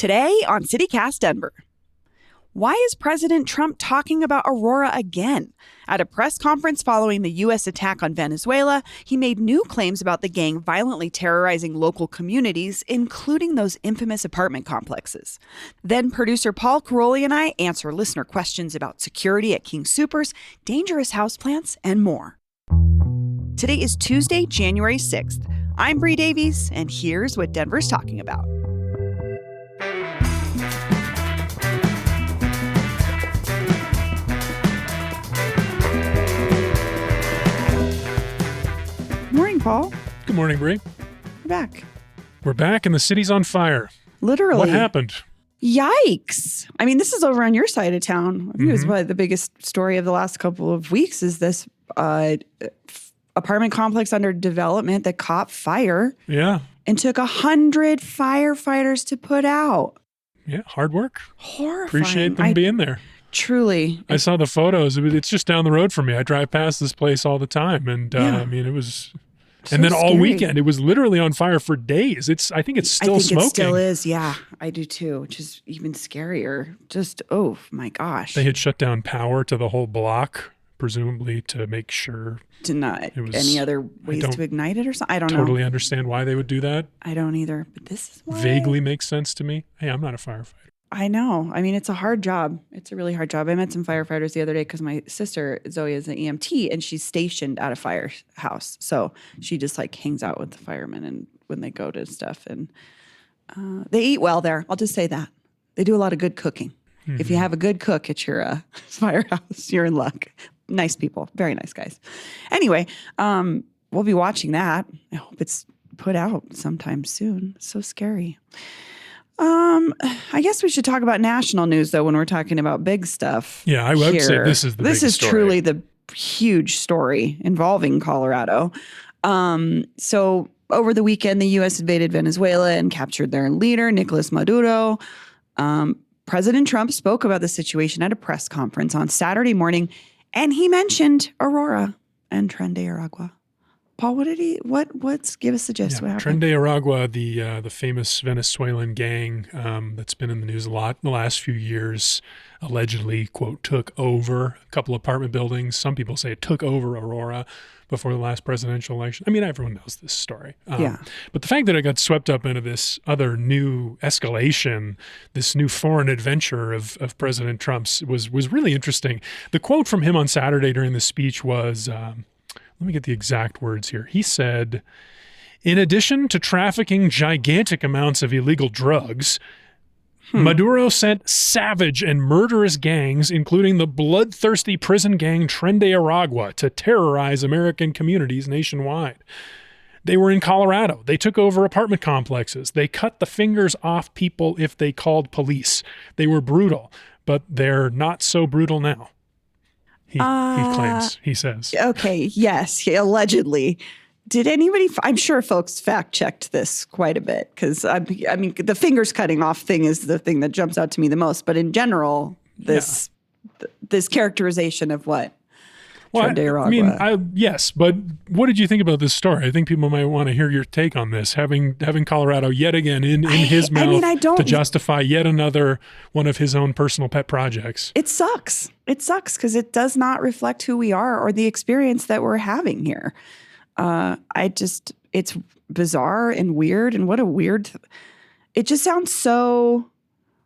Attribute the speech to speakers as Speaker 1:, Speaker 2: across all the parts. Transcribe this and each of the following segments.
Speaker 1: Today on CityCast Denver. Why is President Trump talking about Aurora again? At a press conference following the U.S. attack on Venezuela, he made new claims about the gang violently terrorizing local communities, including those infamous apartment complexes. Then producer Paul Karolyi and I answer listener questions about security at King Soopers, dangerous houseplants, and more. Today is Tuesday, January 6th. I'm Bree Davies, and here's what Denver's talking about. Morning, Paul.
Speaker 2: Good morning, Bree.
Speaker 1: We're back.
Speaker 2: We're back and the city's on fire.
Speaker 1: Literally.
Speaker 2: What happened?
Speaker 1: Yikes. I mean, this is over on your side of town. I think it was probably the biggest story of the last couple of weeks is this apartment complex under development that caught fire.
Speaker 2: Yeah.
Speaker 1: And took 100 firefighters to put out.
Speaker 2: Yeah, hard work.
Speaker 1: Horrifying.
Speaker 2: Appreciate them being there.
Speaker 1: Truly.
Speaker 2: I saw the photos. It's just down the road from me. I drive past this place all the time. And I mean, it was...
Speaker 1: So
Speaker 2: and then
Speaker 1: scary.
Speaker 2: all weekend, it was literally on fire for days. I think it's still smoking.
Speaker 1: It still is, yeah. I do too, which is even scarier. Just, oh my gosh.
Speaker 2: They had shut down power to the whole block, presumably to make sure...
Speaker 1: To not any other ways to ignite it or something? I don't
Speaker 2: totally understand why they would do that.
Speaker 1: I don't either, but this is why.
Speaker 2: Vaguely makes sense to me. Hey, I'm not a firefighter.
Speaker 1: I know. I mean, it's a hard job. It's a really hard job. I met some firefighters the other day because my sister, Zoe, is an EMT and she's stationed at a firehouse. So she just like hangs out with the firemen and when they go to stuff. And they eat well there. I'll just say that. They do a lot of good cooking. Mm-hmm. If you have a good cook at your firehouse, you're in luck. Nice people. Very nice guys. Anyway, we'll be watching that. I hope it's put out sometime soon. It's so scary. I guess we should talk about national news, though, when we're talking about big stuff.
Speaker 2: Yeah, I would say this is the big story. This is
Speaker 1: truly the huge story involving Colorado. So over the weekend, the U.S. invaded Venezuela and captured their leader, Nicolás Maduro. President Trump spoke about the situation at a press conference on Saturday morning, and he mentioned Aurora and Tren de Aragua. Paul, what's give us the gist?
Speaker 2: Yeah,
Speaker 1: what happened?
Speaker 2: Tren de Aragua, the famous Venezuelan gang that's been in the news a lot in the last few years, allegedly, quote, took over a couple apartment buildings. Some people say it took over Aurora before the last presidential election. I mean, everyone knows this story. But the fact that it got swept up into this other new escalation, this new foreign adventure of President Trump's was really interesting. The quote from him on Saturday during the speech was... let me get the exact words here. He said, in addition to trafficking gigantic amounts of illegal drugs, Maduro sent savage and murderous gangs, including the bloodthirsty prison gang Tren de Aragua, to terrorize American communities nationwide. They were in Colorado. They took over apartment complexes. They cut the fingers off people if they called police. They were brutal, but they're not so brutal now. He claims, he says.
Speaker 1: Okay, yes, allegedly. Did anybody, I'm sure folks fact-checked this quite a bit because, I mean, the fingers cutting off thing is the thing that jumps out to me the most. But in general, this characterization of what?
Speaker 2: Well, I mean, yes, but what did you think about this story? I think people might want to hear your take on this, having Colorado yet again in his mouth to justify yet another one of his own personal pet projects.
Speaker 1: It sucks. It sucks because it does not reflect who we are or the experience that we're having here. It's bizarre and weird, and what a weird. It just sounds so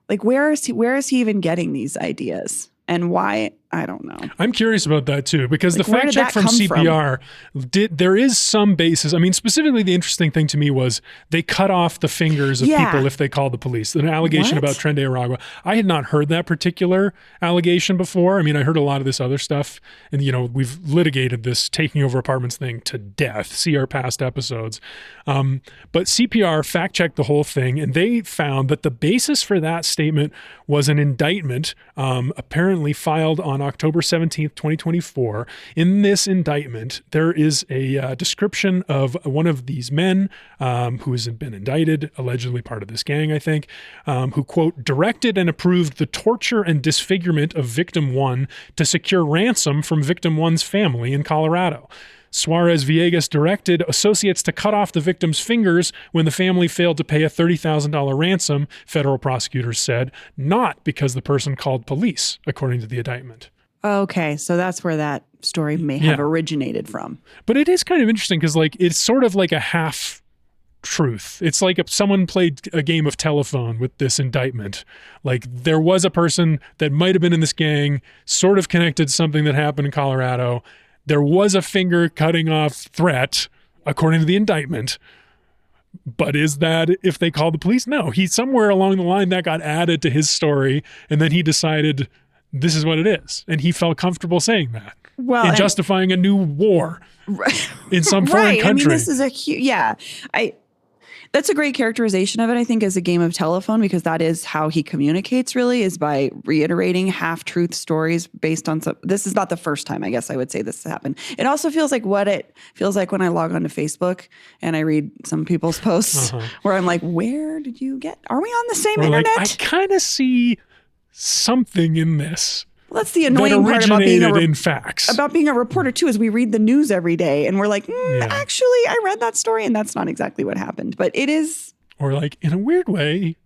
Speaker 1: like where is he even getting these ideas? And why? I don't know.
Speaker 2: I'm curious about that too, because the fact check from CPR there is some basis. I mean, specifically the interesting thing to me was they cut off the fingers of people if they called the police. An allegation about Tren de Aragua. I had not heard that particular allegation before. I mean, I heard a lot of this other stuff, and we've litigated this taking over apartments thing to death. See our past episodes. But CPR fact checked the whole thing, and they found that the basis for that statement was an indictment, apparently filed on October 17th, 2024. In this indictment, there is a description of one of these men who has been indicted, allegedly part of this gang, I think, who, quote, directed and approved the torture and disfigurement of victim one to secure ransom from victim one's family in Colorado. Suarez Villegas directed associates to cut off the victim's fingers when the family failed to pay a $30,000 ransom, federal prosecutors said, not because the person called police, according to the indictment.
Speaker 1: Okay, so that's where that story may have originated from.
Speaker 2: But it is kind of interesting because like it's sort of like a half truth. It's like if someone played a game of telephone with this indictment. Like there was a person that might have been in this gang, sort of connected to something that happened in Colorado. There was a finger cutting off threat, according to the indictment. But is that if they called the police? No, he somewhere along the line that got added to his story, and then he decided this is what it is. And he felt comfortable saying that.
Speaker 1: Well,
Speaker 2: and justifying a new war in some foreign country.
Speaker 1: I mean, this is a huge, that's a great characterization of it, I think, as a game of telephone, because that is how he communicates, really, is by reiterating half-truth stories based on some. This is not the first time, I guess I would say this has happened. It also feels like what it feels like when I log onto Facebook and I read some people's posts where I'm like, where did you get? Are we on the same internet?
Speaker 2: Like, I kind of see something in this.
Speaker 1: Well, that's the annoying part about being
Speaker 2: about
Speaker 1: being a reporter too, is we read the news every day and we're like, actually, I read that story and that's not exactly what happened. But it is,
Speaker 2: or like in a weird way,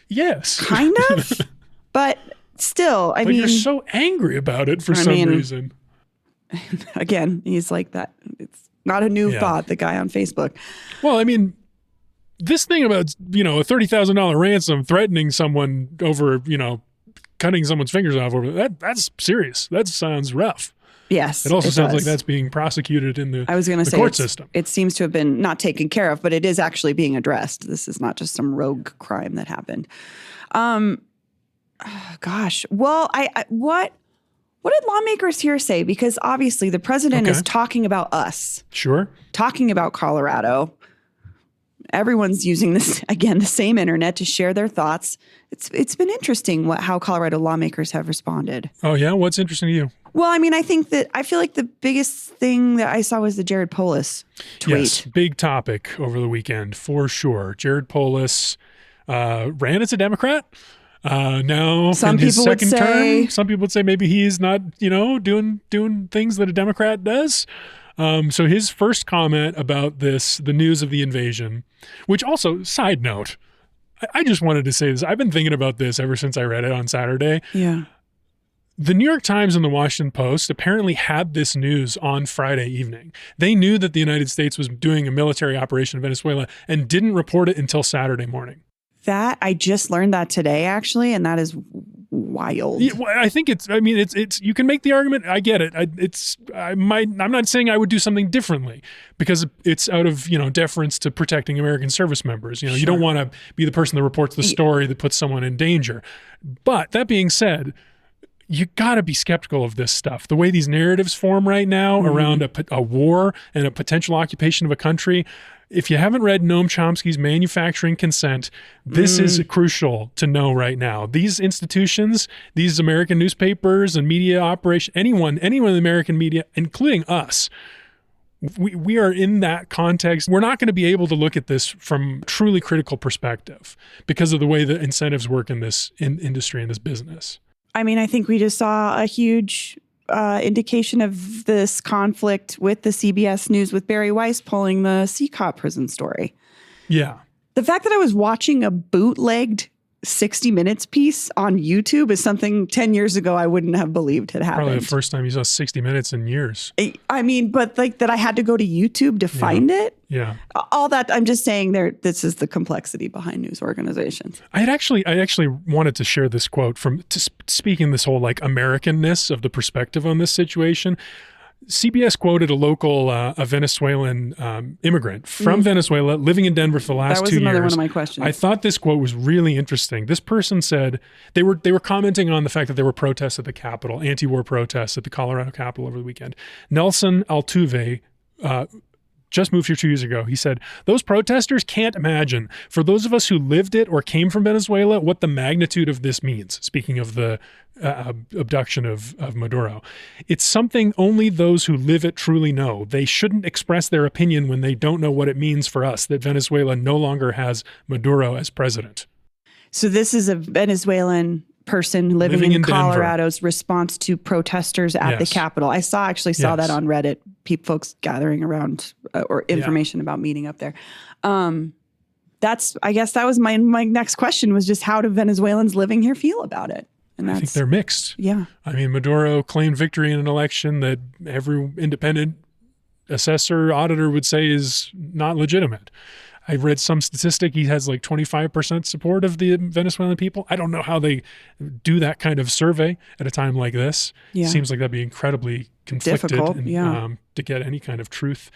Speaker 2: yes,
Speaker 1: kind of. But still, I mean,
Speaker 2: you're so angry about it for some reason.
Speaker 1: Again, he's like that. It's not a new thought. The guy on Facebook.
Speaker 2: Well, I mean, this thing about a $30,000 ransom threatening someone over cutting someone's fingers off over that's serious. That sounds rough.
Speaker 1: Yes.
Speaker 2: It also sounds like that's being prosecuted in the court system.
Speaker 1: It seems to have been not taken care of, but it is actually being addressed. This is not just some rogue crime that happened. Gosh. Well, what did lawmakers here say? Because obviously the president is talking about us.
Speaker 2: Sure.
Speaker 1: Talking about Colorado. Everyone's using this, again, the same internet to share their thoughts. It's been interesting how Colorado lawmakers have responded.
Speaker 2: Oh, yeah? What's interesting to you?
Speaker 1: Well, I mean, I feel like the biggest thing that I saw was the Jared Polis tweet.
Speaker 2: Yes, big topic over the weekend, for sure. Jared Polis ran as a Democrat. Now in his second term, some people would say maybe he's not, doing things that a Democrat does. So his first comment about the news of the invasion, which also, side note, I just wanted to say this. I've been thinking about this ever since I read it on Saturday.
Speaker 1: Yeah.
Speaker 2: The New York Times and the Washington Post apparently had this news on Friday evening. They knew that the United States was doing a military operation in Venezuela and didn't report it until Saturday morning.
Speaker 1: I just learned that today, actually, and that is wild.
Speaker 2: Yeah, well, I think it's you can make the argument. I get it. I'm not saying I would do something differently because it's out of, deference to protecting American service members.
Speaker 1: Sure.
Speaker 2: You don't want to be the person that reports the story that puts someone in danger. But that being said, you got to be skeptical of this stuff. The way these narratives form right now around a war and a potential occupation of a country. If you haven't read Noam Chomsky's Manufacturing Consent, this is crucial to know right now. These institutions, these American newspapers and media operation, anyone in the American media, including us, we are in that context. We're not going to be able to look at this from a truly critical perspective because of the way the incentives work in this industry and this business.
Speaker 1: I mean, I think we just saw a huge indication of this conflict with the CBS News with Barry Weiss pulling the CCOP prison story.
Speaker 2: Yeah.
Speaker 1: The fact that I was watching a bootlegged 60 Minutes piece on YouTube is something 10 years ago I wouldn't have believed had happened.
Speaker 2: Probably the first time you saw 60 Minutes in years.
Speaker 1: I mean, but like that I had to go to YouTube to find it.
Speaker 2: Yeah.
Speaker 1: All that, I'm just saying this is the complexity behind news organizations.
Speaker 2: I actually wanted to share this quote speaking this whole like Americanness of the perspective on this situation. CBS quoted a local, a Venezuelan immigrant from Venezuela living in Denver for the last 2 years.
Speaker 1: That was another one of my questions.
Speaker 2: I thought this quote was really interesting. This person said they were commenting on the fact that there were protests at the Capitol, anti-war protests at the Colorado Capitol over the weekend. Nelson Altuve, just moved here 2 years ago. He said, those protesters can't imagine, for those of us who lived it or came from Venezuela, what the magnitude of this means. Speaking of the abduction of Maduro. It's something only those who live it truly know. They shouldn't express their opinion when they don't know what it means for us that Venezuela no longer has Maduro as president.
Speaker 1: So this is a Venezuelan person living
Speaker 2: Living
Speaker 1: in
Speaker 2: in Denver.
Speaker 1: Colorado's response to protesters at the
Speaker 2: Yes.
Speaker 1: Capitol. I actually saw
Speaker 2: Yes.
Speaker 1: that on Reddit, folks gathering around or information about meeting up there. I guess that was my next question was just how do Venezuelans living here feel about it? And
Speaker 2: I think they're mixed.
Speaker 1: Yeah.
Speaker 2: I mean, Maduro claimed victory in an election that every independent assessor, auditor would say is not legitimate. I read some statistic. He has like 25% support of the Venezuelan people. I don't know how they do that kind of survey at a time like this.
Speaker 1: Yeah.
Speaker 2: Seems like that'd be incredibly conflicted
Speaker 1: Difficult,
Speaker 2: to get any kind of truth.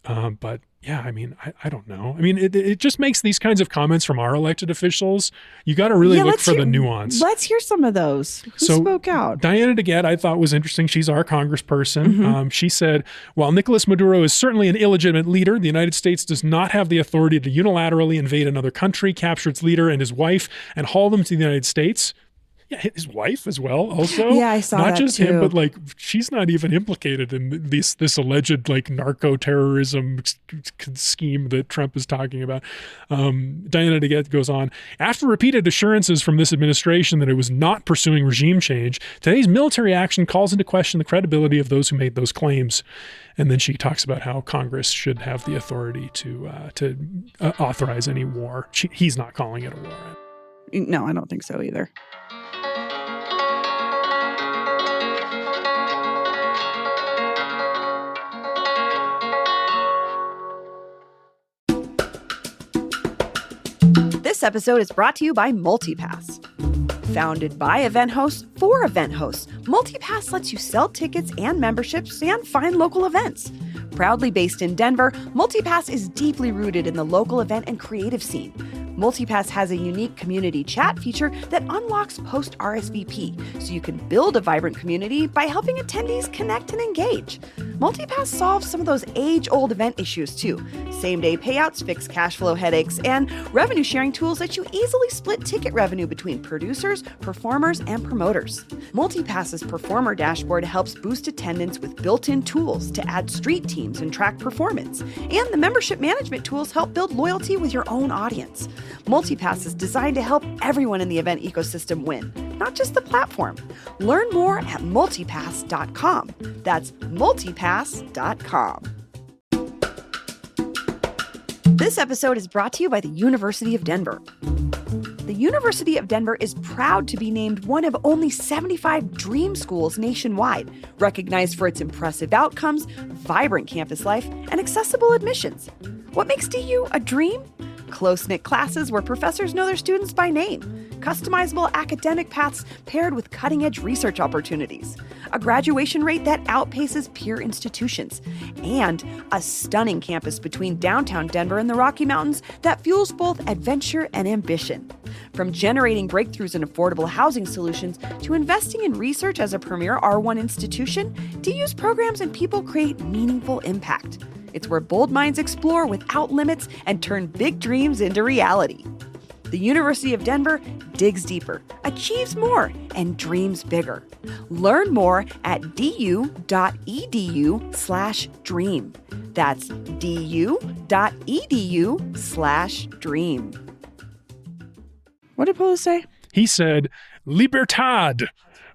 Speaker 2: But yeah, I mean, I don't know. I mean, it just makes these kinds of comments from our elected officials. You got to really look for the nuance.
Speaker 1: Let's hear some of those. Who spoke out?
Speaker 2: Diana DeGette, I thought was interesting. She's our congressperson. She said, while Nicolás Maduro is certainly an illegitimate leader, the United States does not have the authority to unilaterally invade another country, capture its leader and his wife, and haul them to the United States. Yeah, his wife as well. Also,
Speaker 1: Yeah, I saw
Speaker 2: not
Speaker 1: that
Speaker 2: just
Speaker 1: too.
Speaker 2: him, but like she's not even implicated in this alleged like narco terrorism scheme that Trump is talking about. Diana DeGette goes on, after repeated assurances from this administration that it was not pursuing regime change, today's military action calls into question the credibility of those who made those claims. And then she talks about how Congress should have the authority to authorize any war. He's not calling it a war.
Speaker 1: No, I don't think so either.
Speaker 3: This episode is brought to you by MultiPass. Founded by event hosts for event hosts, MultiPass lets you sell tickets and memberships and find local events. Proudly based in Denver, MultiPass is deeply rooted in the local event and creative scene. MultiPass has a unique community chat feature that unlocks post-RSVP, so you can build a vibrant community by helping attendees connect and engage. MultiPass solves some of those age-old event issues too. Same-day payouts, fixed cash flow headaches, and revenue-sharing tools let you easily split ticket revenue between producers, performers, and promoters. MultiPass's performer dashboard helps boost attendance with built-in tools to add street teams and track performance. And the membership management tools help build loyalty with your own audience. MultiPass is designed to help everyone in the event ecosystem win, not just the platform. Learn more at multipass.com. That's multipass.com. This episode is brought to you by the University of Denver. The University of Denver is proud to be named one of only 75 dream schools nationwide, recognized for its impressive outcomes, vibrant campus life, and accessible admissions. What makes DU a dream? Close-knit classes where professors know their students by name, customizable academic paths paired with cutting-edge research opportunities, a graduation rate that outpaces peer institutions, and a stunning campus between downtown Denver and the Rocky Mountains that fuels both adventure and ambition. From generating breakthroughs in affordable housing solutions to investing in research as a premier R1 institution, DU's programs and people create meaningful impact. It's where bold minds explore without limits and turn big dreams into reality. The University of Denver digs deeper, achieves more, and dreams bigger. Learn more at du.edu/dream. That's du.edu/dream.
Speaker 1: What did Polis say?
Speaker 2: He said, Libertad,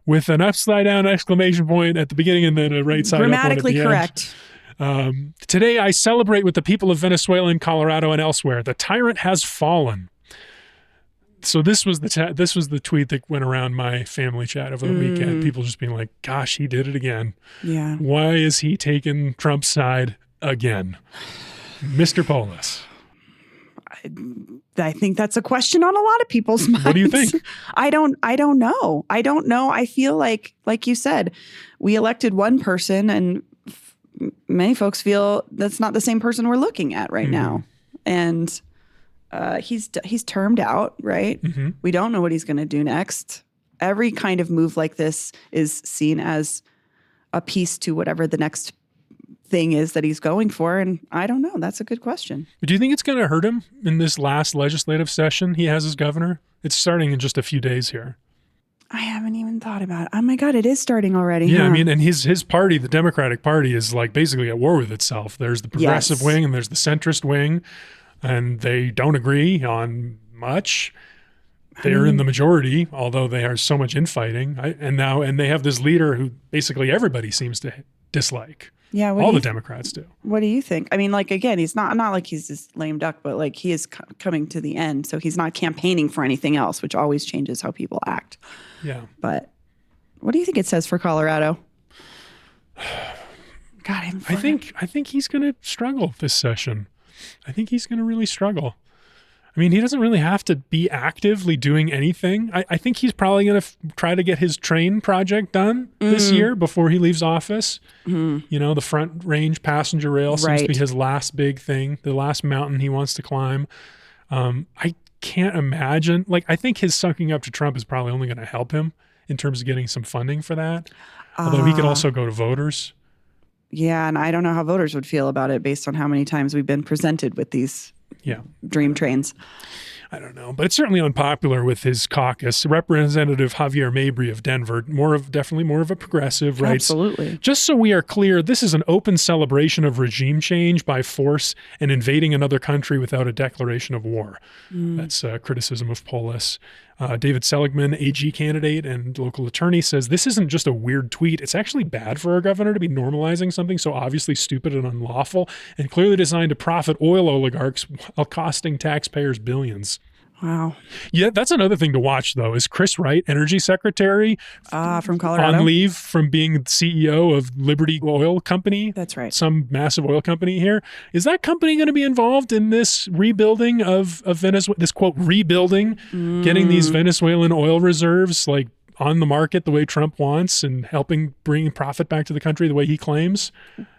Speaker 2: with an upside down exclamation point at the beginning and then a right side up one at
Speaker 1: Grammatically
Speaker 2: the end.
Speaker 1: correct.
Speaker 2: Today, I celebrate with the people of Venezuela and Colorado and elsewhere. The tyrant has fallen. So this was the tweet that went around my family chat over the weekend. People just being like, gosh, he did it again.
Speaker 1: Yeah.
Speaker 2: Why is he taking Trump's side again? Mr. Polis.
Speaker 1: I think that's a question on a lot of people's minds.
Speaker 2: What do you think?
Speaker 1: I don't know. I don't know. I feel like you said, we elected one person and many folks feel that's not the same person we're looking at right now. And he's termed out, right?
Speaker 2: Mm-hmm.
Speaker 1: We don't know what he's going to do next. Every kind of move like this is seen as a piece to whatever the next thing is that he's going for. And I don't know. That's a good question.
Speaker 2: But do you think it's going to hurt him in this last legislative session he has as governor? It's starting in just a few days here.
Speaker 1: I haven't even thought about it. Oh my God, it is starting already.
Speaker 2: Yeah,
Speaker 1: huh?
Speaker 2: I mean, and his party, the Democratic Party, is like basically at war with itself. There's the progressive
Speaker 1: Yes.
Speaker 2: wing and there's the centrist wing, and they don't agree on much. they're in the majority, although they are so much infighting. And they have this leader who basically everybody seems to dislike.
Speaker 1: Yeah,
Speaker 2: all the Democrats do.
Speaker 1: What do you think? I mean, like, again, he's not like he's this lame duck, but like he is coming to the end, so he's not campaigning for anything else, which always changes how people act.
Speaker 2: Yeah.
Speaker 1: But what do you think it says for Colorado? God,
Speaker 2: I think he's going to struggle this session. I think he's going to really struggle. I mean, he doesn't really have to be actively doing anything. I think he's probably going to try to get his train project done this year before he leaves office. You know, the Front Range passenger rail seems to be his last big thing, the last mountain he wants to climb. I can't imagine. Like, I think his sucking up to Trump is probably only going to help him in terms of getting some funding for that. Although he could also go to voters.
Speaker 1: Yeah, and I don't know how voters would feel about it based on how many times we've been presented with these dream trains.
Speaker 2: I don't know, but it's certainly unpopular with his caucus. Representative Javier Mabry of Denver, definitely more of a progressive, writes,
Speaker 1: absolutely.
Speaker 2: Just so we are clear, this is an open celebration of regime change by force and invading another country without a declaration of war. That's criticism of Polis. David Seligman, AG candidate and local attorney, says this isn't just a weird tweet. It's actually bad for our governor to be normalizing something so obviously stupid and unlawful and clearly designed to profit oil oligarchs while costing taxpayers billions.
Speaker 1: Wow.
Speaker 2: Yeah, that's another thing to watch, though, is Chris Wright, energy secretary,
Speaker 1: from Colorado,
Speaker 2: on leave from being CEO of Liberty Oil Company.
Speaker 1: That's right.
Speaker 2: Some massive oil company here. Is that company going to be involved in this rebuilding of Venezuela, this, quote, rebuilding, getting these Venezuelan oil reserves, like, on the market the way Trump wants and helping bring profit back to the country the way he claims?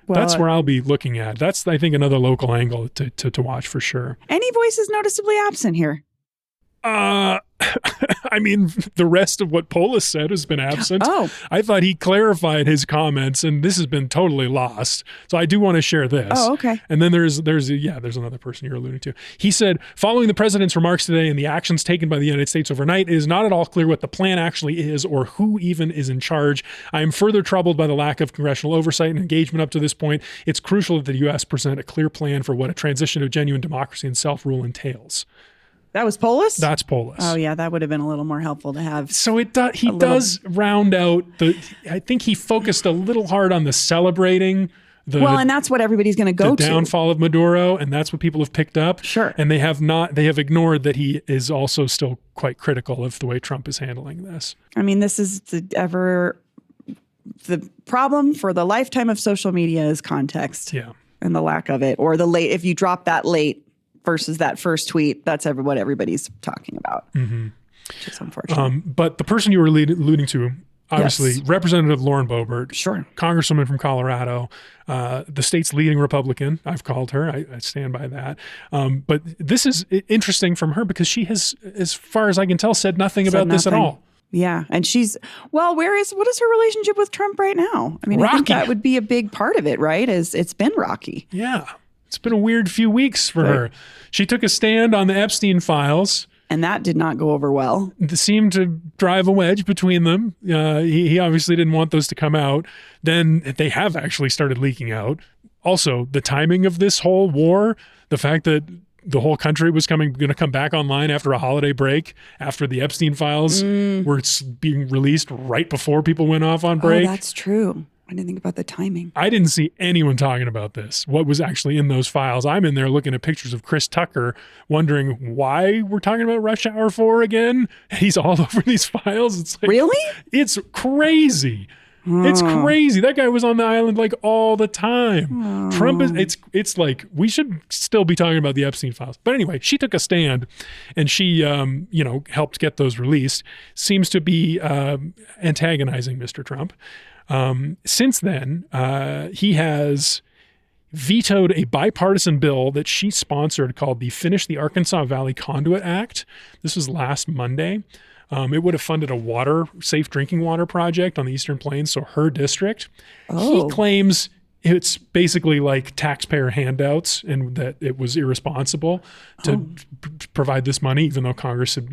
Speaker 2: Well, that's where I'll be looking at. That's, I think, another local angle to watch for sure.
Speaker 1: Any voices noticeably absent here?
Speaker 2: I mean, the rest of what Polis said has been absent.
Speaker 1: Oh.
Speaker 2: I thought he clarified his comments, and this has been totally lost. So I do want to share this.
Speaker 1: Oh, okay.
Speaker 2: And then there's another person you're alluding to. He said, following the president's remarks today and the actions taken by the United States overnight, it is not at all clear what the plan actually is or who even is in charge. I am further troubled by the lack of congressional oversight and engagement up to this point. It's crucial that the U.S. present a clear plan for what a transition to genuine democracy and self-rule entails.
Speaker 1: That was Polis?
Speaker 2: That's Polis.
Speaker 1: Oh, yeah, that would have been a little more helpful to have.
Speaker 2: So he does round out I think he focused a little hard on the celebrating
Speaker 1: and that's what everybody's going to go to.
Speaker 2: The downfall of Maduro, and that's what people have picked up.
Speaker 1: Sure.
Speaker 2: And they have ignored that he is also still quite critical of the way Trump is handling this.
Speaker 1: I mean, this is the problem for the lifetime of social media is context.
Speaker 2: Yeah.
Speaker 1: And the lack of it, or the late, if you drop that late versus that first tweet, that's what everybody's talking about. Which is unfortunate.
Speaker 2: But the person you were alluding to, obviously, yes. Representative Lauren Boebert,
Speaker 1: sure,
Speaker 2: Congresswoman from Colorado, the state's leading Republican. I've called her. I stand by that. But this is interesting from her because she has, as far as I can tell, said nothing about this at all.
Speaker 1: Yeah. And what is her relationship with Trump right now? I mean,
Speaker 2: rocky.
Speaker 1: I think that would be a big part of it, right? It's been rocky.
Speaker 2: Yeah. It's been a weird few weeks for her. She took a stand on the Epstein files.
Speaker 1: And that did not go over well.
Speaker 2: It seemed to drive a wedge between them. He obviously didn't want those to come out. Then they have actually started leaking out. Also, the timing of this whole war, the fact that the whole country was going to come back online after a holiday break, after the Epstein files were being released right before people went off on break.
Speaker 1: Oh, that's true. I didn't think about the timing.
Speaker 2: I didn't see anyone talking about this, what was actually in those files. I'm in there looking at pictures of Chris Tucker, wondering why we're talking about Rush Hour 4 again. It's all over these files. It's like,
Speaker 1: really?
Speaker 2: It's crazy. It's crazy. That guy was on the island like all the time. Trump is, it's like, we should still be talking about the Epstein files. But anyway, she took a stand and she, helped get those released. Seems to be antagonizing Mr. Trump. Since then, he has vetoed a bipartisan bill that she sponsored called the Finish the Arkansas Valley Conduit Act. This was last Monday. It would have funded a safe drinking water project on the Eastern Plains, so her district. He claims it's basically like taxpayer handouts and that it was irresponsible to provide this money, even though Congress had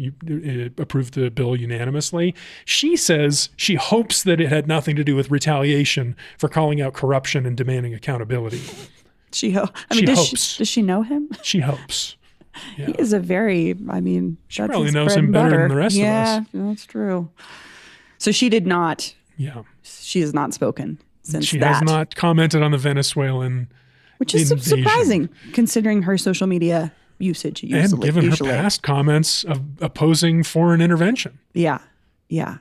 Speaker 2: approved the bill unanimously. She says she hopes that it had nothing to do with retaliation for calling out corruption and demanding accountability.
Speaker 1: She hopes. Does she know him?
Speaker 2: She hopes. Yeah.
Speaker 1: He is a very, I mean,
Speaker 2: She
Speaker 1: that's
Speaker 2: probably
Speaker 1: his
Speaker 2: knows
Speaker 1: bread
Speaker 2: him
Speaker 1: and
Speaker 2: better
Speaker 1: butter.
Speaker 2: than the rest of us.
Speaker 1: Yeah, that's true. So she did not,
Speaker 2: Yeah.
Speaker 1: she has not spoken since
Speaker 2: She
Speaker 1: that.
Speaker 2: has not commented on the Venezuelan
Speaker 1: Which is
Speaker 2: invasion.
Speaker 1: surprising considering her social media usage.
Speaker 2: And given her past comments of opposing foreign intervention.
Speaker 1: Yeah. Yeah.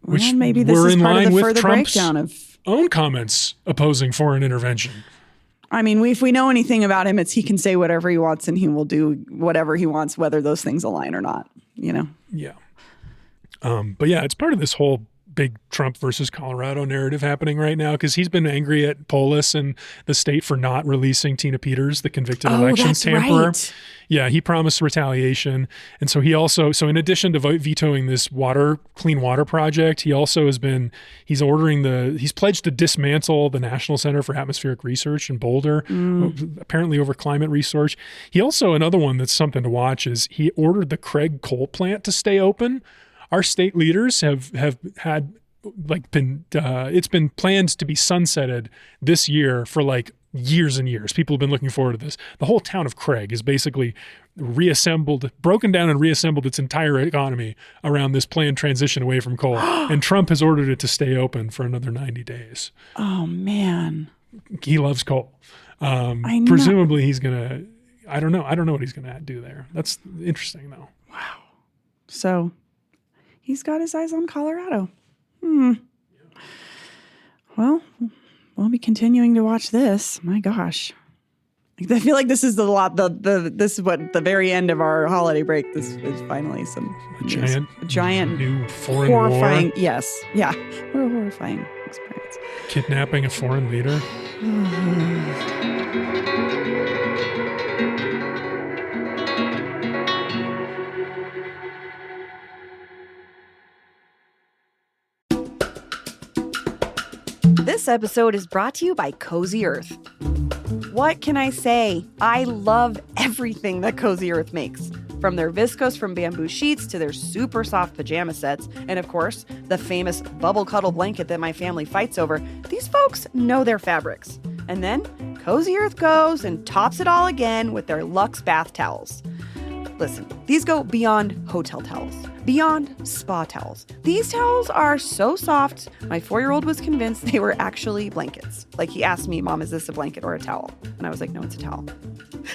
Speaker 2: Which
Speaker 1: Well, maybe this
Speaker 2: were
Speaker 1: is
Speaker 2: in
Speaker 1: part of
Speaker 2: line
Speaker 1: the
Speaker 2: with
Speaker 1: further
Speaker 2: Trump's
Speaker 1: breakdown of.
Speaker 2: own comments opposing foreign intervention.
Speaker 1: I mean, if we know anything about him, it's he can say whatever he wants and he will do whatever he wants, whether those things align or not, you know?
Speaker 2: Yeah. But yeah, it's part of this whole big Trump versus Colorado narrative happening right now because he's been angry at Polis and the state for not releasing Tina Peters, the convicted elections tamperer.
Speaker 1: Right.
Speaker 2: Yeah, he promised retaliation. And so he also, in addition to vetoing this clean water project, he also he's pledged to dismantle the National Center for Atmospheric Research in Boulder, apparently over climate research. He also, another one that's something to watch is he ordered the Craig coal plant to stay open. Our state leaders have had it's been planned to be sunsetted this year for like years and years. People have been looking forward to this. The whole town of Craig is basically broken down and reassembled its entire economy around this planned transition away from coal. And Trump has ordered it to stay open for another 90 days.
Speaker 1: Oh, man.
Speaker 2: He loves coal.
Speaker 1: I know.
Speaker 2: Presumably he's going to, I don't know what he's going to do there. That's interesting though.
Speaker 1: Wow. So he's got his eyes on Colorado. Well, we'll be continuing to watch this. My gosh. I feel like this is this is what the very end of our holiday break. This is finally
Speaker 2: a
Speaker 1: giant
Speaker 2: new foreign
Speaker 1: horrifying.
Speaker 2: war.
Speaker 1: Yes. Yeah. What a horrifying experience.
Speaker 2: Kidnapping a foreign leader.
Speaker 3: This episode is brought to you by Cozy Earth. What can I say? I love everything that Cozy Earth makes. From their viscose from bamboo sheets to their super soft pajama sets, and of course, the famous bubble cuddle blanket that my family fights over, these folks know their fabrics. And then Cozy Earth goes and tops it all again with their Luxe bath towels. Listen, these go beyond hotel towels, beyond spa towels. These towels are so soft, my 4-year-old was convinced they were actually blankets. Like he asked me, Mom, is this a blanket or a towel? And I was like, no, it's a towel.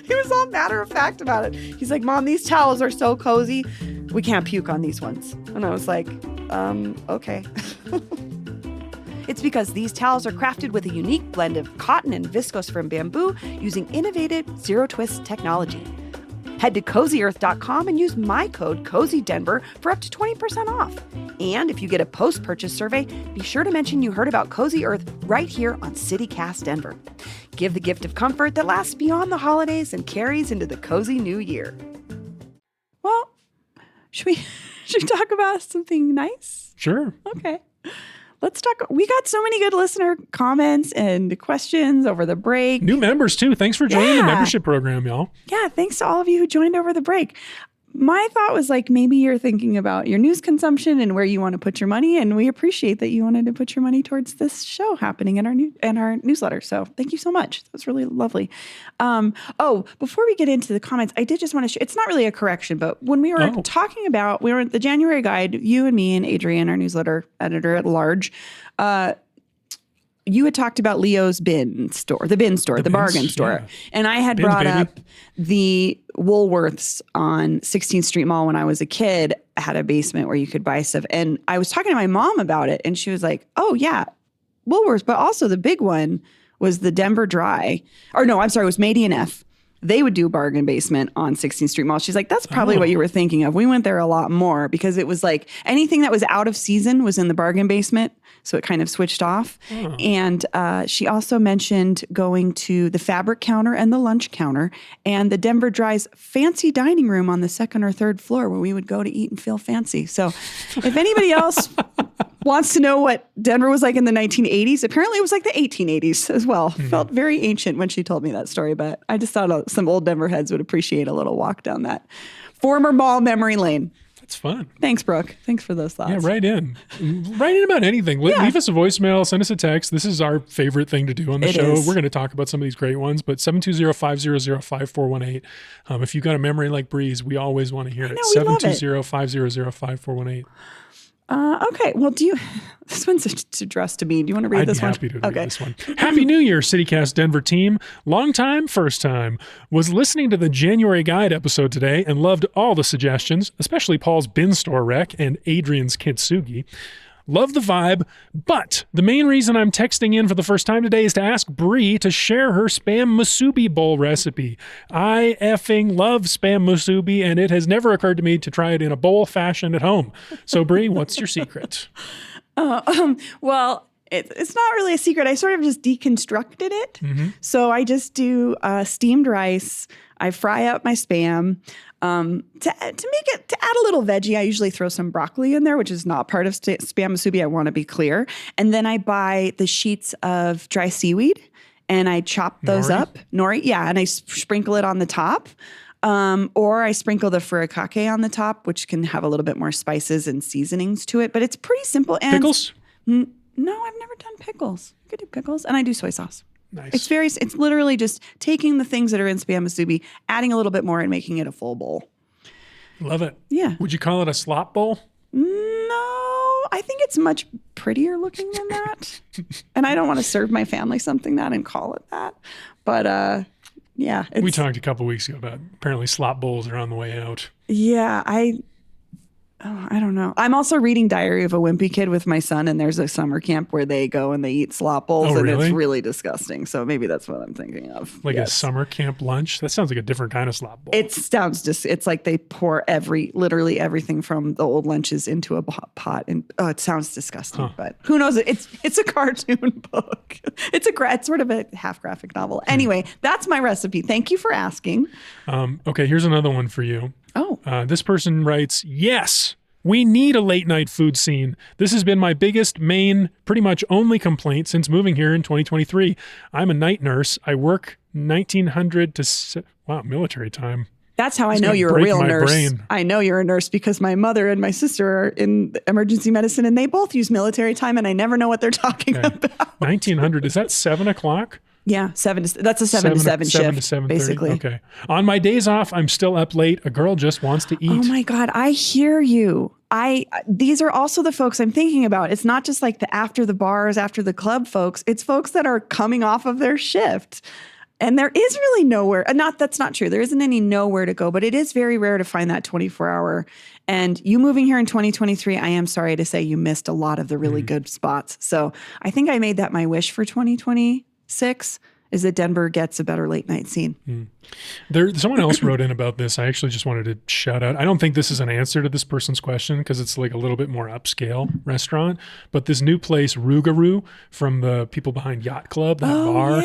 Speaker 3: He was all matter of fact about it. He's like, Mom, these towels are so cozy. We can't puke on these ones. And I was like, okay. It's because these towels are crafted with a unique blend of cotton and viscose from bamboo using innovative zero-twist technology. Head to CozyEarth.com and use my code CozyDenver for up to 20% off. And if you get a post-purchase survey, be sure to mention you heard about Cozy Earth right here on CityCast Denver. Give the gift of comfort that lasts beyond the holidays and carries into the cozy new year.
Speaker 1: Well, should we talk about something nice?
Speaker 2: Sure.
Speaker 1: Okay. Let's talk. We got so many good listener comments and questions over the break.
Speaker 2: New members too. Thanks for joining the membership program, y'all.
Speaker 1: Yeah, thanks to all of you who joined over the break. My thought was like maybe you're thinking about your news consumption and where you want to put your money, and we appreciate that you wanted to put your money towards this show happening in our newsletter. So thank you so much. That was really lovely. Before we get into the comments, I did just want to share. It's not really a correction, but when we were talking about the January guide, you and me and Adrian, our newsletter editor at large, you had talked about Leo's bargain store,
Speaker 2: yeah.
Speaker 1: and I had brought up the Woolworths on 16th Street Mall when I was a kid had a basement where you could buy stuff. And I was talking to my mom about it, and she was like, oh, yeah, Woolworths. But also the big one was the Denver Dry. Or no, I'm sorry, it was Mady and F. They would do bargain basement on 16th Street Mall. She's like, that's probably what you were thinking of. We went there a lot more because it was like anything that was out of season was in the bargain basement. So it kind of switched off. And she also mentioned going to the fabric counter and the lunch counter and the Denver Dry's fancy dining room on the 2nd or 3rd floor where we would go to eat and feel fancy. So if anybody else wants to know what Denver was like in the 1980s, apparently it was like the 1880s as well. Felt very ancient when she told me that story, but I just thought some old Denver heads would appreciate a little walk down that former mall memory lane.
Speaker 2: That's fun.
Speaker 1: Thanks, Brooke. Thanks for those thoughts.
Speaker 2: Yeah, write in. Write in about anything. Leave us a voicemail, send us a text. This is our favorite thing to do on the show. We're going to talk about some of these great ones, but 720-500-5418. If you've got a memory like Bree's, we always want to hear it. 720-500-5418.
Speaker 1: Okay. Well, this one's addressed to me. Do you want to read this one?
Speaker 2: I'd be happy to read this one. Happy New Year, CityCast Denver team. Long time, first time. Was listening to the January Guide episode today and loved all the suggestions, especially Paul's bin store wreck and Adrian's kintsugi. Love the vibe, but the main reason I'm texting in for the first time today is to ask Bree to share her Spam Musubi bowl recipe. I effing love Spam Musubi, and it has never occurred to me to try it in a bowl fashion at home. So, Bree, what's your secret?
Speaker 1: Well, it's not really a secret. I sort of just deconstructed it. Mm-hmm. So I just do steamed rice. I fry up my Spam. To add a little veggie, I usually throw some broccoli in there, which is not part of Spam Musubi. I want to be clear. And then I buy the sheets of dry seaweed and I chop those up. Nori, yeah. And I sprinkle it on the top. Or I sprinkle the furikake on the top, which can have a little bit more spices and seasonings to it. But it's pretty simple. And
Speaker 2: pickles?
Speaker 1: No, I've never done pickles. I could do pickles. And I do soy sauce.
Speaker 2: Nice.
Speaker 1: It's literally just taking the things that are in Spam Musubi, adding a little bit more and making it a full bowl.
Speaker 2: Love it.
Speaker 1: Yeah.
Speaker 2: Would you call it a slop bowl?
Speaker 1: No, I think it's much prettier looking than that. And I don't want to serve my family something that and call it that. But yeah.
Speaker 2: We talked a couple weeks ago about apparently slop bowls are on the way out.
Speaker 1: Yeah, I don't know. I'm also reading Diary of a Wimpy Kid with my son, and there's a summer camp where they go and they eat slop bowls, and it's really disgusting. So maybe that's what I'm thinking of.
Speaker 2: Like a summer camp lunch? That sounds like a different kind of slop bowl.
Speaker 1: It sounds it's like they pour literally everything from the old lunches into a pot, and it sounds disgusting. But who knows? It's a cartoon book. It's sort of a half graphic novel. Anyway, that's my recipe. Thank you for asking.
Speaker 2: Okay, here's another one for you.
Speaker 1: Oh.
Speaker 2: This person writes, yes, we need a late night food scene. This has been my biggest, main, pretty much only complaint since moving here in 2023. I'm a night nurse. I work 1900 to, military time.
Speaker 1: That's how I know you're a real nurse. I know you're a nurse because my mother and my sister are in emergency medicine and they both use military time and I never know what they're talking about.
Speaker 2: 1900, is that 7 o'clock?
Speaker 1: Yeah, that's a 7 to 7 shift,
Speaker 2: 7 to 7:30.
Speaker 1: basically.
Speaker 2: Okay. On my days off, I'm still up late. A girl just wants to eat.
Speaker 1: Oh my God, I hear you. These are also the folks I'm thinking about. It's not just like the after the bars, after the club folks. It's folks that are coming off of their shift. And there is really nowhere, that's not true. There isn't any nowhere to go, but it is very rare to find that 24-hour. And you moving here in 2023, I am sorry to say you missed a lot of the really good spots. So I think I made that my wish for 2026 is that Denver gets a better late night scene.
Speaker 2: Someone else wrote in about this. I actually just wanted to shout out. I don't think this is an answer to this person's question because it's like a little bit more upscale restaurant. But this new place, Rougarou, from the people behind Yacht Club, that bar,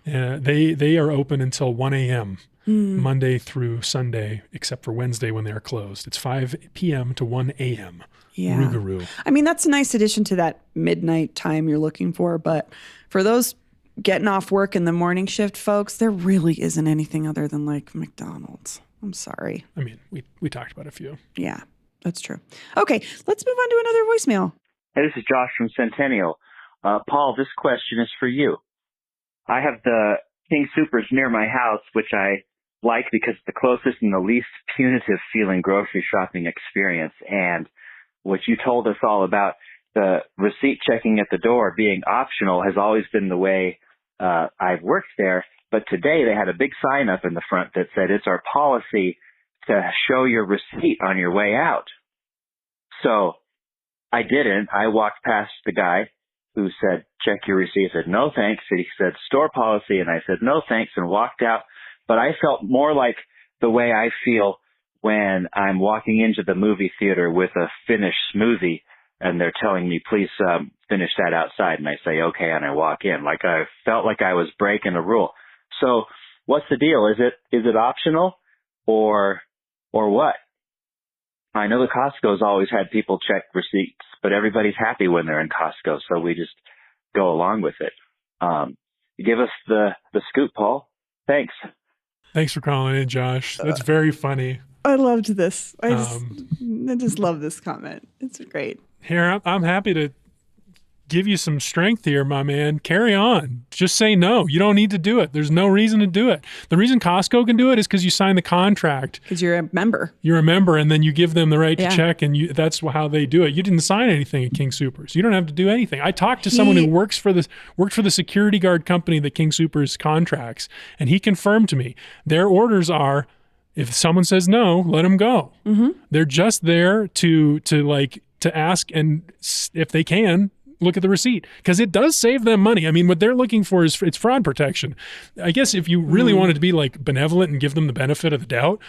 Speaker 2: they are open until 1 a.m. Monday through Sunday, except for Wednesday when they are closed. It's 5 p.m. to 1 a.m.
Speaker 1: Yeah.
Speaker 2: Rougarou.
Speaker 1: I mean, that's a nice addition to that midnight time you're looking for. But for those getting off work in the morning shift folks, there really isn't anything other than like McDonald's. I'm sorry.
Speaker 2: I mean, we talked about a few.
Speaker 1: Yeah, that's true. Okay, let's move on to another voicemail.
Speaker 4: Hey, this is Josh from Centennial. Paul, this question is for you. I have the King Soopers near my house, which I like because it's the closest and the least punitive feeling grocery shopping experience. And what you told us all about the receipt checking at the door being optional has always been the way I've worked there. But today they had a big sign up in the front that said it's our policy to show your receipt on your way out. So I didn't. I walked past the guy who said, check your receipt. I said, no, thanks. And he said, store policy. And I said, no, thanks, and walked out. But I felt more like the way I feel when I'm walking into the movie theater with a finished smoothie and they're telling me, please finish that outside. And I say, okay, and I walk in. Like I felt like I was breaking a rule. So what's the deal? Is it optional or what? I know the Costco's always had people check receipts, but everybody's happy when they're in Costco, so we just go along with it. Give us the scoop, Paul. Thanks.
Speaker 2: Thanks for calling in, Josh. That's very funny.
Speaker 1: I loved this. I just love this comment. It's great.
Speaker 2: Here, I'm happy to give you some strength here, my man. Carry on. Just say no. You don't need to do it. There's no reason to do it. The reason Costco can do it is because you sign the contract.
Speaker 1: Because you're a member.
Speaker 2: You're a member, and then you give them the right to
Speaker 1: Yeah.
Speaker 2: check, and that's how they do it. You didn't sign anything at King Soopers. You don't have to do anything. I talked to someone who worked for the security guard company that King Soopers contracts, and he confirmed to me their orders are, if someone says no, let them go.
Speaker 1: Mm-hmm.
Speaker 2: They're just there to ask, and if they can, look at the receipt, because it does save them money. I mean, what they're looking for is it's fraud protection. I guess if you really wanted to be like benevolent and give them the benefit of the doubt,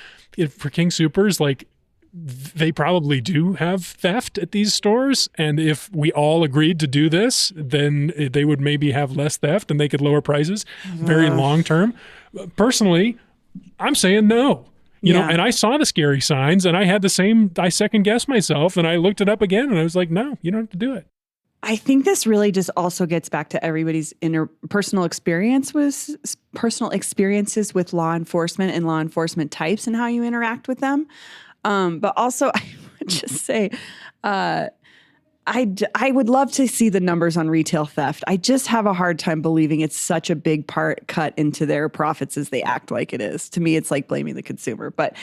Speaker 2: for King Soopers, like they probably do have theft at these stores. And if we all agreed to do this, then they would maybe have less theft and they could lower prices very long term. Personally, I'm saying no. You know, and I saw the scary signs and I had the same, I second guessed myself and I looked it up again and I was like, no, you don't have to do it.
Speaker 1: I think this really just also gets back to everybody's personal experiences with law enforcement and law enforcement types and how you interact with them. But also, I would just say, I would love to see the numbers on retail theft. I just have a hard time believing it's such a big part cut into their profits as they act like it is. To me, it's like blaming the consumer. But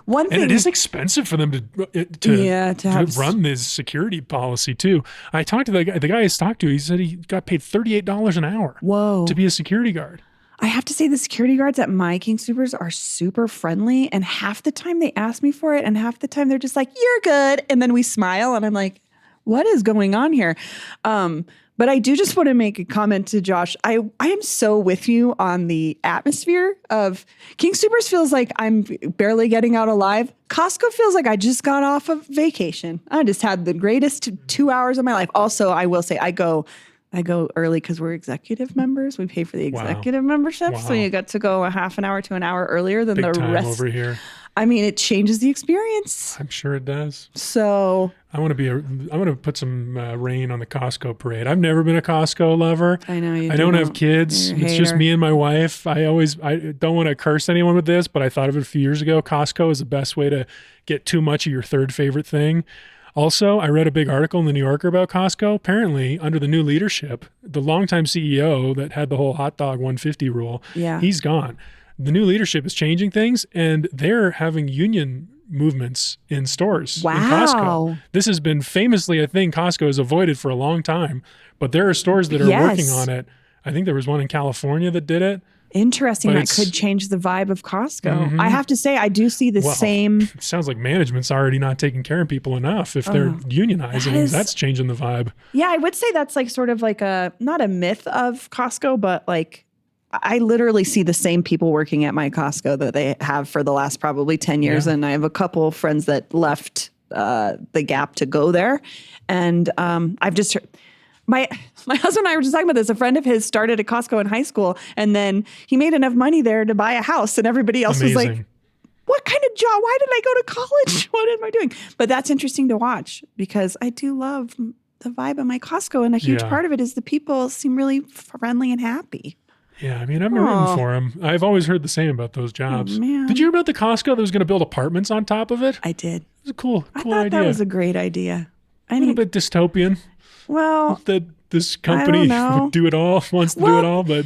Speaker 1: one thing,
Speaker 2: and it is expensive for them to run this security policy too. I talked to the guy I talked to. He said he got paid $38 an hour.
Speaker 1: Whoa.
Speaker 2: To be a security guard.
Speaker 1: I have to say the security guards at my King Soopers are super friendly, and half the time they ask me for it, and half the time they're just like, "You're good," and then we smile, and I'm like, what is going on here? But I do just want to make a comment to Josh. I am so with you on the atmosphere of King Soopers. Feels like I'm barely getting out alive. Costco feels like I just got off of vacation. I just had the greatest 2 hours of my life. Also, I will say I go early because we're executive members. We pay for the executive membership. Wow. So you got to go a half an hour to an hour earlier than
Speaker 2: Big
Speaker 1: the
Speaker 2: time
Speaker 1: rest.
Speaker 2: Over here.
Speaker 1: I mean, it changes the experience.
Speaker 2: I'm sure it does.
Speaker 1: So
Speaker 2: I want to put some rain on the Costco parade. I've never been a Costco lover.
Speaker 1: I know you.
Speaker 2: I don't have kids. It's just me and my wife. I don't want to curse anyone with this, but I thought of it a few years ago. Costco is the best way to get too much of your third favorite thing. Also, I read a big article in the New Yorker about Costco. Apparently, under the new leadership, the longtime CEO that had the whole hot dog 150 rule, he's gone. The new leadership is changing things, and they're having union movements in stores in Costco. This has been famously a thing Costco has avoided for a long time, but there are stores that are working on it. I think there was one in California that did it.
Speaker 1: Interesting. That could change the vibe of Costco.
Speaker 2: Mm-hmm.
Speaker 1: I have to say, I do see the same.
Speaker 2: It sounds like management's already not taking care of people enough. If they're unionizing, that's changing the vibe.
Speaker 1: Yeah, I would say that's like sort of like not a myth of Costco, but like I literally see the same people working at my Costco that they have for the last probably 10 years. And I have a couple of friends that left the Gap to go there. And I've just heard, my husband and I were just talking about this. A friend of his started at Costco in high school, and then he made enough money there to buy a house, and everybody else was like, what kind of job? Why did I go to college? What am I doing? But that's interesting to watch because I do love the vibe of my Costco, and a huge part of it is the people seem really friendly and happy.
Speaker 2: Yeah, I mean, I'm rooting for them. I've always heard the same about those jobs. Did you hear about the Costco that was going to build apartments on top of it?
Speaker 1: I did.
Speaker 2: It was a cool idea.
Speaker 1: I thought that was a great idea.
Speaker 2: A little bit dystopian.
Speaker 1: Well,
Speaker 2: that this company would do it all, wants to do it all, but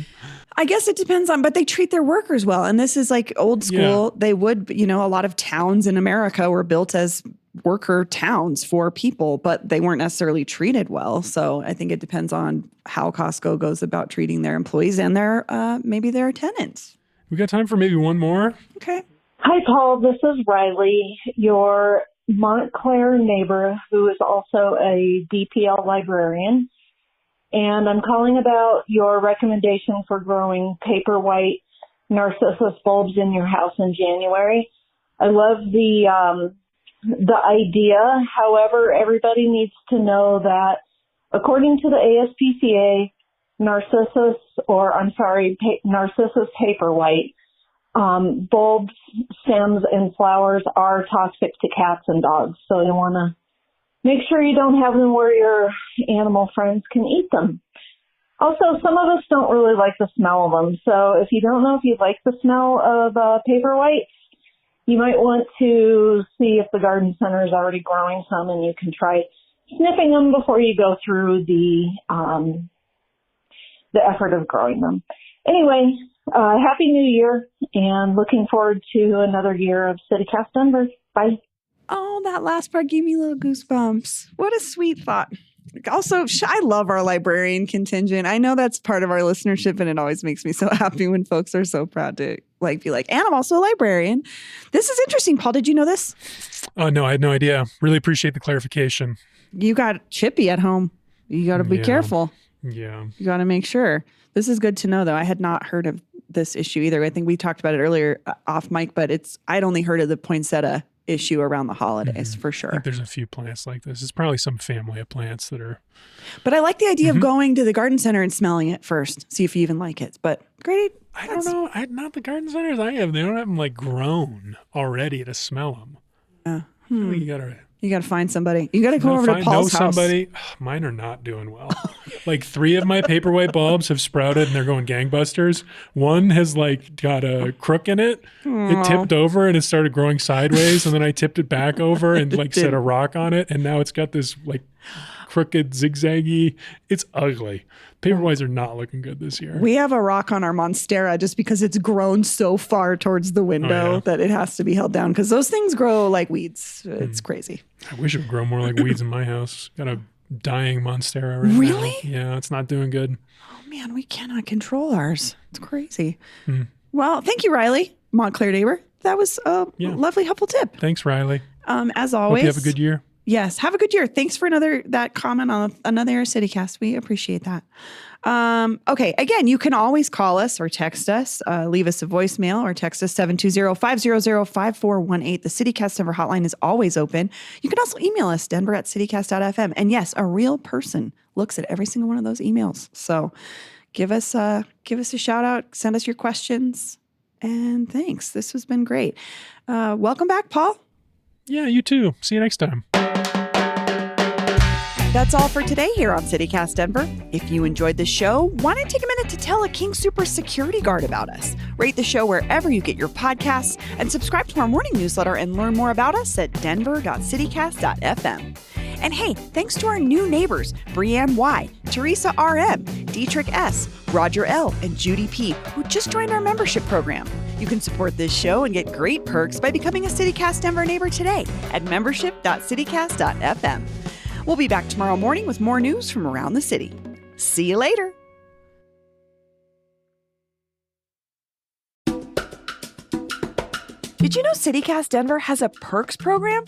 Speaker 1: I guess it depends on, but they treat their workers well. And this is like old school. Yeah. They would, a lot of towns in America were built as worker towns for people, but they weren't necessarily treated well. So I think it depends on how Costco goes about treating their employees and their maybe their tenants.
Speaker 2: We got time for maybe one more.
Speaker 1: Okay.
Speaker 5: Hi, Paul. This is Riley, your Montclair neighbor who is also a DPL librarian. And I'm calling about your recommendation for growing paper white narcissus bulbs in your house in January. I love the idea. However, everybody needs to know that according to the ASPCA, narcissus paper white, bulbs, stems, and flowers are toxic to cats and dogs. So you want to make sure you don't have them where your animal friends can eat them. Also, some of us don't really like the smell of them. So if you don't know if you like the smell of paper whites, You might want to see if the garden center is already growing some, and you can try snipping them before you go through the effort of growing them. Anyway, Happy New Year, and looking forward to another year of CityCast Denver. Bye.
Speaker 1: Oh, that last part gave me little goosebumps. What a sweet thought. Also, I love our librarian contingent. I know that's part of our listenership, and it always makes me so happy when folks are so proud to be like, and I'm also a librarian. This is interesting. Paul, did you know this?
Speaker 2: No, I had no idea. Really appreciate the clarification.
Speaker 1: You got Chippy at home. You got to be careful.
Speaker 2: Yeah.
Speaker 1: You got to make sure. This is good to know, though. I had not heard of this issue either. I think we talked about it earlier off mic, but I'd only heard of the poinsettia issue around the holidays for sure.
Speaker 2: I think there's a few plants like this. It's probably some family of plants that are.
Speaker 1: But I like the idea of going to the garden center and smelling it first, see if you even like it. But great.
Speaker 2: I don't know. Not the garden centers I have. They don't have them like grown already to smell them. You
Speaker 1: got to find somebody. You got to go over to Paul's house.
Speaker 2: Somebody. Mine are not doing well. Like 3 of my paperwhite bulbs have sprouted and they're going gangbusters. One has like got a crook in it. Aww. It tipped over and it started growing sideways. And then I tipped it back over and like set a rock on it. And now it's got this like crooked, zigzaggy. It's ugly. Paperwhites are not looking good this year.
Speaker 1: We have a rock on our Monstera just because it's grown so far towards the window that it has to be held down because those things grow like weeds. It's crazy.
Speaker 2: I wish it would grow more like weeds in my house. Got a dying Monstera right now.
Speaker 1: Really?
Speaker 2: Yeah, it's not doing good.
Speaker 1: Oh, man, we cannot control ours. It's crazy. Well, thank you, Riley, Montclair neighbor. That was a lovely, helpful tip.
Speaker 2: Thanks, Riley.
Speaker 1: As always.
Speaker 2: Hope you have a good year.
Speaker 1: Yes. Have a good year. Thanks for that comment on another CityCast. We appreciate that. Okay. Again, you can always call us or text us, leave us a voicemail or text us 720-500-5418. The CityCast Denver hotline is always open. You can also email us denver@citycast.fm. And yes, a real person looks at every single one of those emails. So give us a shout out, send us your questions, and thanks. This has been great. Welcome back, Paul.
Speaker 2: Yeah, you too. See you next time.
Speaker 3: That's all for today here on CityCast Denver. If you enjoyed the show, why not take a minute to tell a King Soopers security guard about us? Rate the show wherever you get your podcasts and subscribe to our morning newsletter and learn more about us at denver.citycast.fm. And hey, thanks to our new neighbors, Breanne Y, Teresa RM, Dietrich S, Roger L, and Judy P, who just joined our membership program. You can support this show and get great perks by becoming a CityCast Denver neighbor today at membership.citycast.fm. We'll be back tomorrow morning with more news from around the city. See you later. Did you know CityCast Denver has a perks program?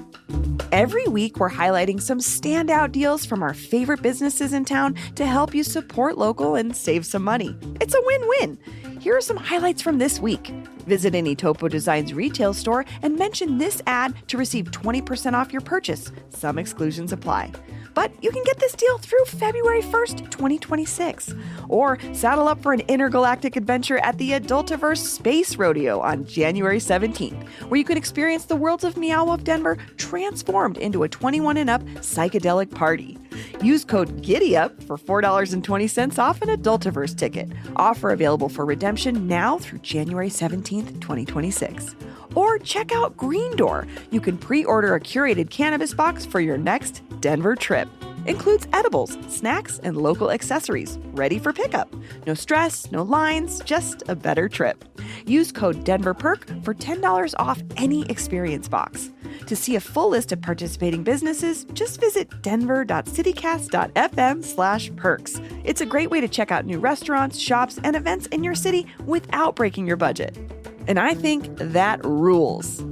Speaker 3: Every week, we're highlighting some standout deals from our favorite businesses in town to help you support local and save some money. It's a win-win. Here are some highlights from this week. Visit any Topo Designs retail store and mention this ad to receive 20% off your purchase. Some exclusions apply. But you can get this deal through February 1st, 2026. Or saddle up for an intergalactic adventure at the Adultiverse Space Rodeo on January 17th, where you can experience the worlds of Meow Wolf Denver transformed into a 21 and up psychedelic party. Use code GIDDYUP for $4.20 off an Adultiverse ticket. Offer available for redemption now through January 17th, 2026. Or check out Green Door. You can pre-order a curated cannabis box for your next Denver trip. Includes edibles, snacks, and local accessories, ready for pickup. No stress, no lines, just a better trip. Use code DenverPerk for $10 off any experience box. To see a full list of participating businesses, just visit denver.citycast.fm/perks. It's a great way to check out new restaurants, shops, and events in your city without breaking your budget. And I think that rules.